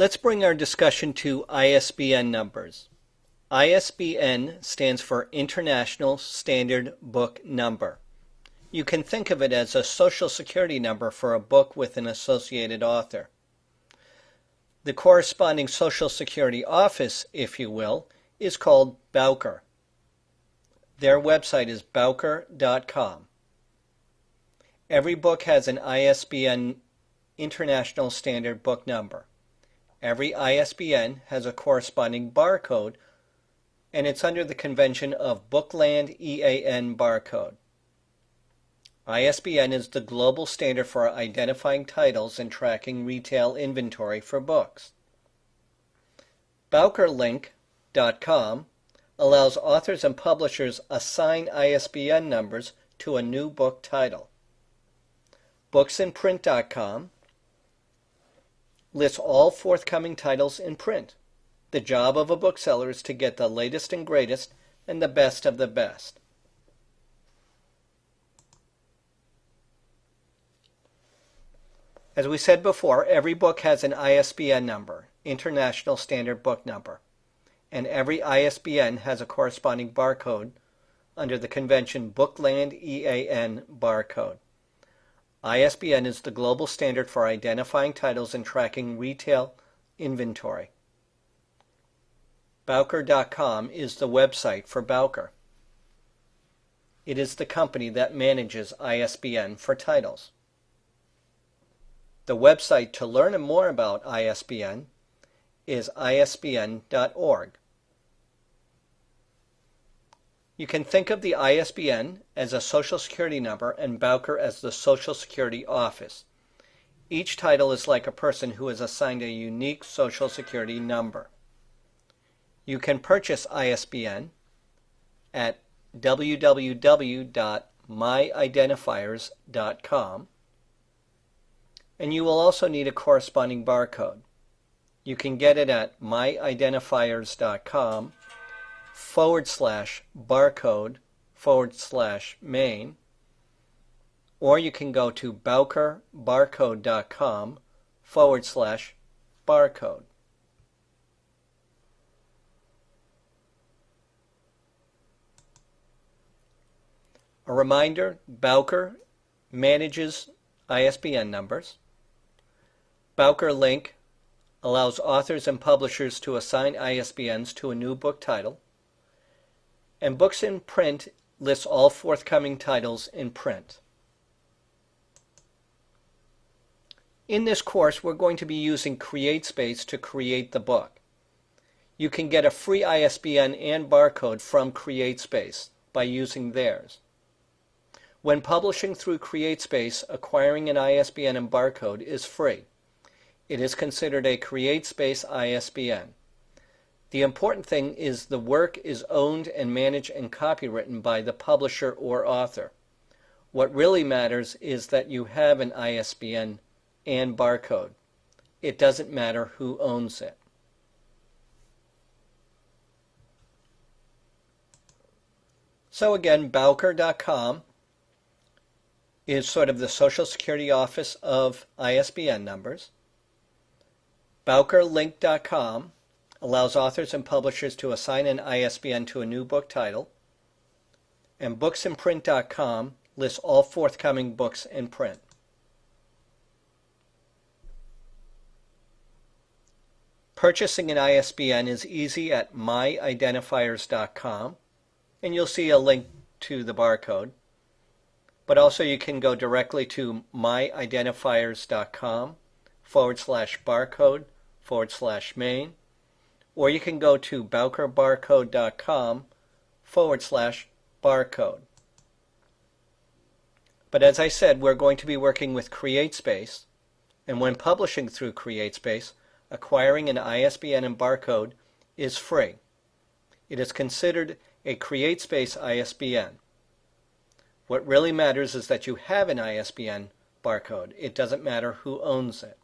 Let's bring our discussion to ISBN numbers. ISBN stands for International Standard Book Number. You can think of it as a social security number for a book with an associated author. The corresponding social security office, if you will, is called Barcode. Their website is Barcode.com. Every book has an ISBN International Standard Book Number. Every ISBN has a corresponding barcode, and it's under the convention of Bookland EAN barcode. ISBN is the global standard for identifying titles and tracking retail inventory for books. BarcodeLink.com allows authors and publishers assign ISBN numbers to a new book title. BooksInPrint.com lists all forthcoming titles in print. The job of a bookseller is to get the latest and greatest and the best of the best. As we said before, every book has an ISBN number, International Standard Book Number, and every ISBN has a corresponding barcode under the convention Bookland EAN barcode. ISBN is the global standard for identifying titles and tracking retail inventory. Barcode.com is the website for Barcode. It is the company that manages ISBN for titles. The website to learn more about ISBN is isbn.org. You can think of the ISBN as a Social Security number and Barcode as the Social Security office. Each title is like a person who is assigned a unique Social Security number. You can purchase ISBN at www.myidentifiers.com, and you will also need a corresponding barcode. You can get it at myidentifiers.com/barcode/main, or you can go to barcode.com/barcode. A reminder, Barcode manages ISBN numbers. Barcode Link allows authors and publishers to assign ISBNs to a new book title. And Books in Print lists all forthcoming titles in print. In this course, we're going to be using CreateSpace to create the book. You can get a free ISBN and barcode from CreateSpace by using theirs. When publishing through CreateSpace, acquiring an ISBN and barcode is free. It is considered a CreateSpace ISBN. The important thing is the work is owned and managed and copywritten by the publisher or author. What really matters is that you have an ISBN and barcode. It doesn't matter who owns it. So again, Barcode.com is sort of the Social Security office of ISBN numbers. BarcodeLink.com allows authors and publishers to assign an ISBN to a new book title. And BooksInPrint.com lists all forthcoming books in print. Purchasing an ISBN is easy at myidentifiers.com, and you'll see a link to the barcode. But also you can go directly to myidentifiers.com/barcode/main, or you can go to barcode.com/barcode. But as I said, we're going to be working with CreateSpace, and when publishing through CreateSpace, acquiring an ISBN and barcode is free. It is considered a CreateSpace ISBN. What really matters is that you have an ISBN barcode. It doesn't matter who owns it.